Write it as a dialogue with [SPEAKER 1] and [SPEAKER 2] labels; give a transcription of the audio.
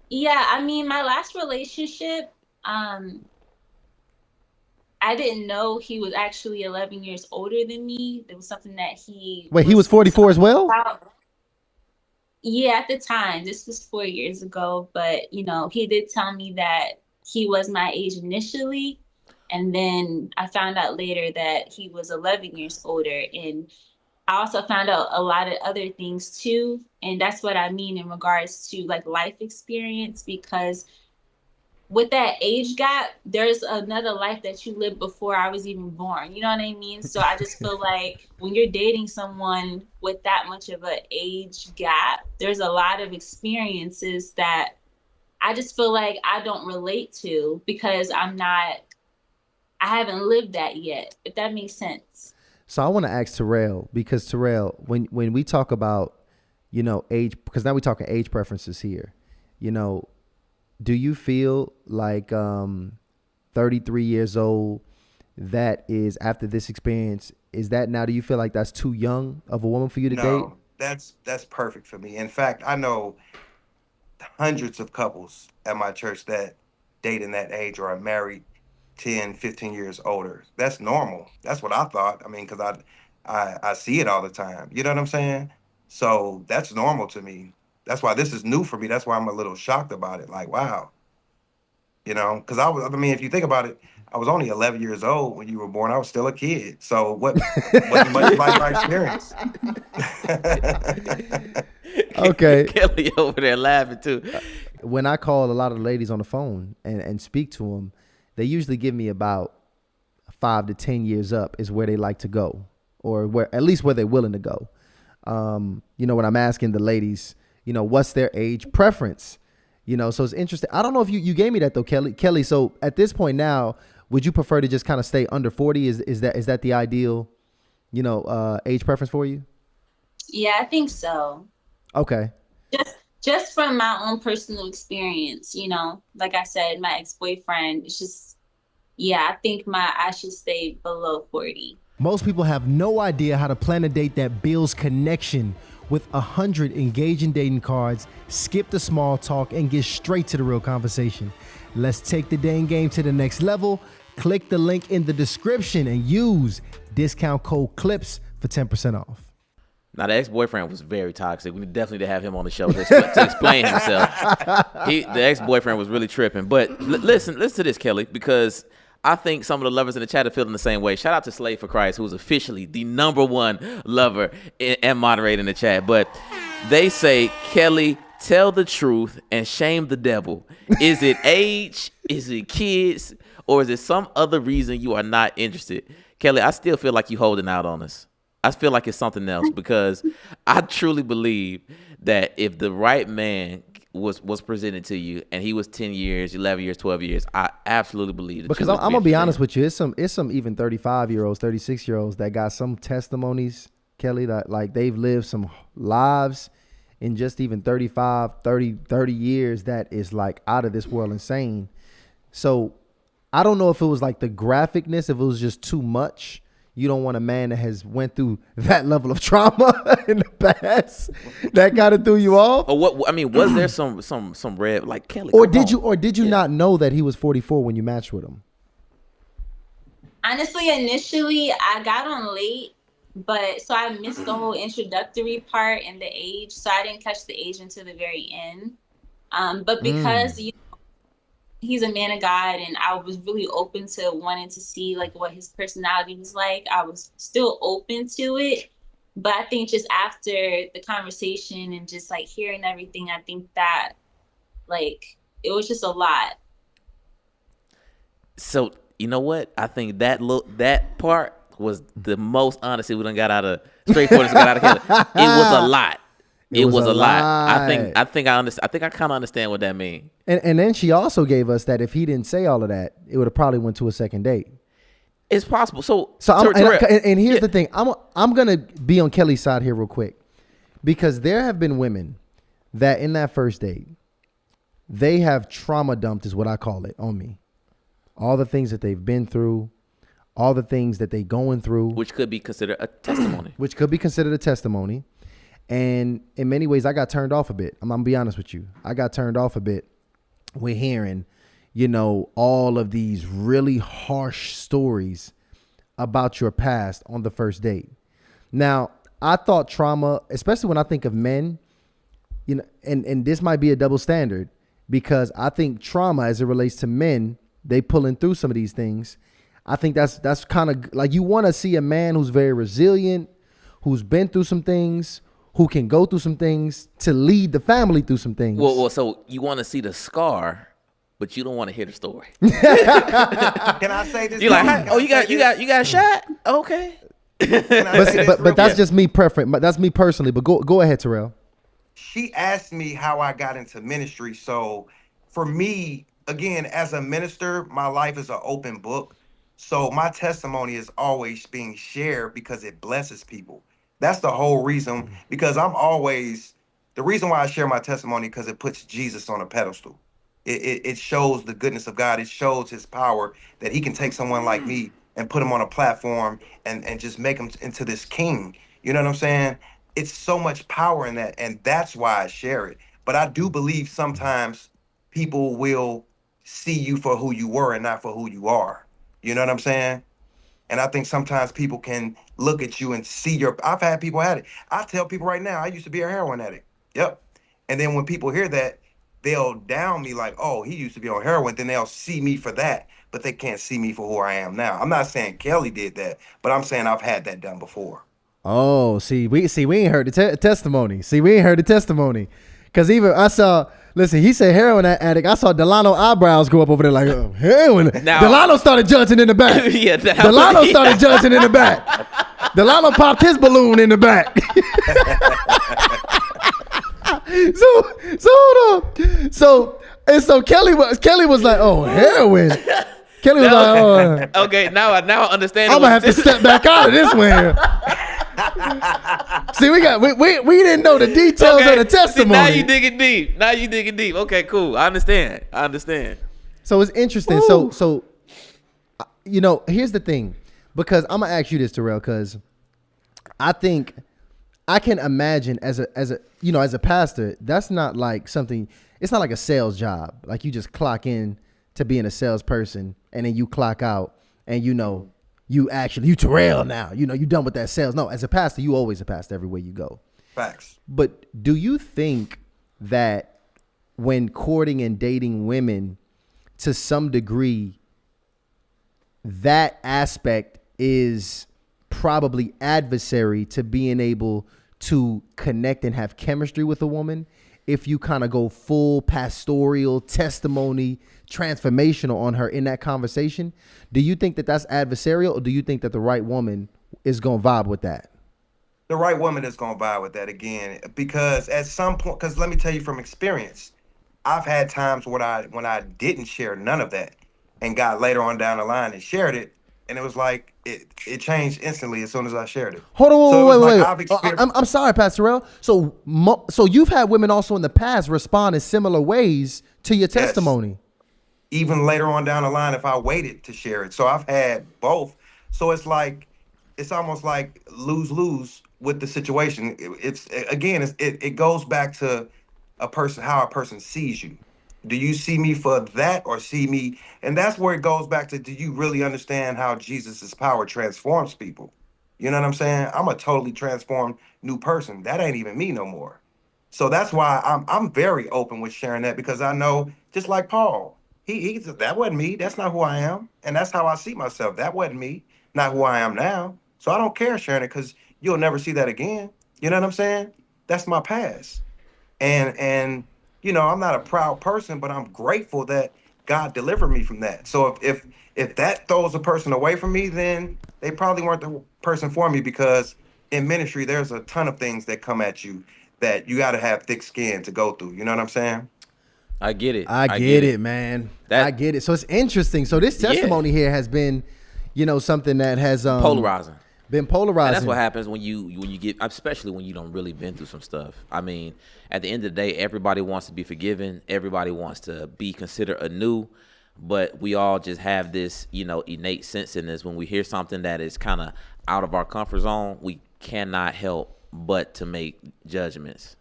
[SPEAKER 1] Yeah, I mean, my last relationship, um, I didn't know he was actually 11 years older than me. It was something that he
[SPEAKER 2] Wait, he was
[SPEAKER 1] was
[SPEAKER 2] 44 as
[SPEAKER 1] telling me
[SPEAKER 2] well?
[SPEAKER 1] about. Yeah, at the time, this was 4 years ago, but he did tell me that he was my age initially, and then I found out later that he was 11 years older, and I also found out a lot of other things too, and that's what I mean in regards to like life experience, because with that age gap, there's another life that you lived before I was even born. You know what I mean? So I just feel like when you're dating someone with that much of an age gap, there's a lot of experiences that I just feel like I don't relate to because I haven't lived that yet, if that makes sense.
[SPEAKER 2] So I want to ask Terrell, because Terrell, when we talk about, age, because now we're talking age preferences here, you know, do you feel like 33 years old, that is after this experience, is that now, do you feel like that's too young of a woman for you to date?
[SPEAKER 3] No, that's perfect for me. In fact, I know hundreds of couples at my church that date in that age or are married 10, 15 years older. That's normal. That's what I thought. I mean, because I see it all the time. You know what I'm saying? So that's normal to me. That's why this is new for me. That's why I'm a little shocked about it. Like, wow, because I mean, if you think about it, I was only 11 years old when you were born. I was still a kid. So what wasn't much life I experienced.
[SPEAKER 2] Okay.
[SPEAKER 4] Kelly over there laughing too.
[SPEAKER 2] When I call a lot of the ladies on the phone and speak to them, they usually give me about 5 to 10 years up is where they like to go, or where at least where they're willing to go. When I'm asking the ladies, what's their age preference? So it's interesting. I don't know if you gave me that though, Kelly. Kelly, so at this point now, would you prefer to just kind of stay under 40? Is that the ideal, age preference for you?
[SPEAKER 1] Yeah, I think so.
[SPEAKER 2] Okay.
[SPEAKER 1] Just from my own personal experience, like I said, my ex-boyfriend, it's just, yeah, I think my I should stay below 40.
[SPEAKER 2] Most people have no idea how to plan a date that builds connection. With 100 engaging dating cards, skip the small talk and get straight to the real conversation. Let's take the dating game to the next level. Click the link in the description and use discount code CLIPS for 10% off.
[SPEAKER 4] Now the ex-boyfriend was very toxic. We definitely need to have him on the show to explain himself. The ex-boyfriend was really tripping. But listen to this, Kelly, because I think some of the lovers in the chat are feeling the same way. Shout out to Slave for Christ, who's officially the number one lover and moderator in the chat. But they say, Kelly, tell the truth and shame the devil. Is it age? Is it kids? Or is it some other reason you are not interested? Kelly, I still feel like you holding out on us. I feel like it's something else because I truly believe that if the right man was presented to you and he was 10 years, 11 years, 12 years, I absolutely believe that
[SPEAKER 2] Because
[SPEAKER 4] you
[SPEAKER 2] I'm
[SPEAKER 4] would be
[SPEAKER 2] gonna be
[SPEAKER 4] interested in
[SPEAKER 2] honest
[SPEAKER 4] him.
[SPEAKER 2] with you, it's some even 35-year-olds, 36-year-olds that got some testimonies, Kelly, that like they've lived some lives in just even 35, 30 years that is like out of this world insane. So I don't know if it was like the graphicness, if it was just too much. You don't want a man that has went through that level of trauma in the past that kind of threw you off.
[SPEAKER 4] Or what? I mean, was there some red like Kelly?
[SPEAKER 2] Or
[SPEAKER 4] Come
[SPEAKER 2] did you
[SPEAKER 4] on,
[SPEAKER 2] or did you
[SPEAKER 4] yeah.
[SPEAKER 2] not know that he was 44 when you matched with him?
[SPEAKER 1] Honestly, initially I got on late, but so I missed the whole introductory part and the age, so I didn't catch the age until the very end. But because he's a man of God and I was really open to wanting to see like what his personality was like, I was still open to it. But I think just after the conversation and just like hearing everything, I think that like it was just a lot.
[SPEAKER 4] So you know what? I think that part was the most honesty we done got out of straightforward. Got out of Kelly. It was a lot.
[SPEAKER 2] It
[SPEAKER 4] It
[SPEAKER 2] was
[SPEAKER 4] was
[SPEAKER 2] a
[SPEAKER 4] a lot. I think
[SPEAKER 2] lie.
[SPEAKER 4] I think I understand. I think I kind of understand what that means.
[SPEAKER 2] And then she also gave us that if he didn't say all of that, it would have probably went to a second date.
[SPEAKER 4] It's possible. So
[SPEAKER 2] So
[SPEAKER 4] Terrell,
[SPEAKER 2] and here's
[SPEAKER 4] yeah.
[SPEAKER 2] the thing. I'm gonna be on Kelly's side here real quick, because there have been women that in that first date they have trauma dumped, is what I call it, on me. All the things that they've been through, all the things that they going through,
[SPEAKER 4] which could be considered a testimony.
[SPEAKER 2] which could be considered a testimony. And in many ways, I got turned off a bit. I'm gonna be honest with you. I got turned off a bit we're hearing, all of these really harsh stories about your past on the first date. Now, I thought trauma, especially when I think of men, and this might be a double standard, because I think trauma as it relates to men, they pulling through some of these things. I think that's kind of like, you want to see a man who's very resilient, who's been through some things, who can go through some things to lead the family through some things.
[SPEAKER 4] Well, so you want to see the scar, but you don't want to hear the story.
[SPEAKER 3] Can I say this?
[SPEAKER 4] You're like, oh, you got shot? Okay.
[SPEAKER 2] But that's just me preference. That's me personally. But go ahead, Terrell.
[SPEAKER 3] She asked me how I got into ministry. So for me, again, as a minister, my life is an open book. So my testimony is always being shared because it blesses people. That's the whole reason, because the reason why I share my testimony, because it puts Jesus on a pedestal. It shows the goodness of God. It shows his power, that he can take someone like me and put him on a platform and just make him into this king. You know what I'm saying? It's so much power in that. And that's why I share it. But I do believe sometimes people will see you for who you were and not for who you are. You know what I'm saying? And I think sometimes people can look at you and see I've had people at it. I tell people right now, I used to be a heroin addict. Yep. And then when people hear that, they'll down me like, oh, he used to be on heroin. Then they'll see me for that, but they can't see me for who I am now. I'm not saying Kellie did that, but I'm saying I've had that done before.
[SPEAKER 2] Oh, we ain't heard the testimony. Because even I saw, listen, he said heroin addict. I saw Delano eyebrows go up over there like, oh, heroin. Now, Delano started judging in the back.
[SPEAKER 4] Yeah,
[SPEAKER 2] Delano started judging in the back. Delano popped his balloon in the back. So hold on. So Kellie was like, oh, heroin. Kellie was like, oh.
[SPEAKER 4] Okay, now I understand.
[SPEAKER 2] I'm gonna have to step back out of this one here. See, we didn't know the details of the testimony.
[SPEAKER 4] See, now you digging deep. Okay, cool. I understand.
[SPEAKER 2] So it's interesting. Woo. So here's the thing, because I'm gonna ask you this, Terrell, because I think I can imagine as a pastor, that's not like something. It's not like a sales job. Like you just clock in to being a salesperson and then you clock out and you Terrell now. You done with that sales. No, as a pastor, you always a pastor everywhere you go.
[SPEAKER 3] Facts.
[SPEAKER 2] But do you think that when courting and dating women, to some degree, that aspect is probably adversary to being able to connect and have chemistry with a woman? If you kind of go full pastoral testimony, transformational on her in that conversation, do you think that that's adversarial, or do you think that the right woman is going to vibe with that?
[SPEAKER 3] The right woman is going to vibe with that, again, because at some point, because let me tell you from experience, I've had times when I didn't share none of that and got later on down the line and shared it. And it was like, it changed instantly as soon as I shared it.
[SPEAKER 2] Hold on, wait. I'm sorry, Pastor Terrell. So you've had women also in the past respond in similar ways to your testimony. Yes.
[SPEAKER 3] Even later on down the line, if I waited to share it. So I've had both. So it's almost like lose-lose with the situation. It goes back to how a person sees you. Do you see me for that, or see me? And that's where it goes back to, do you really understand how Jesus's power transforms people? You know what I'm saying? I'm a totally transformed new person. That ain't even me no more. So that's why I'm very open with sharing that, because I know, just like Paul, he that wasn't me. That's not who I am. And that's how I see myself. That wasn't me, not who I am now. So I don't care sharing it, because you'll never see that again. You know what I'm saying? That's my past. And I'm not a proud person, but I'm grateful that God delivered me from that. So if that throws a person away from me, then they probably weren't the person for me, because in ministry, there's a ton of things that come at you that you got to have thick skin to go through. You know what I'm saying?
[SPEAKER 4] I get it.
[SPEAKER 2] I get it, man. I get it. So it's interesting. So this testimony here has been, something that has
[SPEAKER 4] polarizing.
[SPEAKER 2] Been polarizing.
[SPEAKER 4] And that's what happens when you get, especially when you don't really been through some stuff. I mean, at the end of the day, everybody wants to be forgiven. Everybody wants to be considered anew. But we all just have this, innate sense in this. When we hear something that is kind of out of our comfort zone, we cannot help but to make judgments.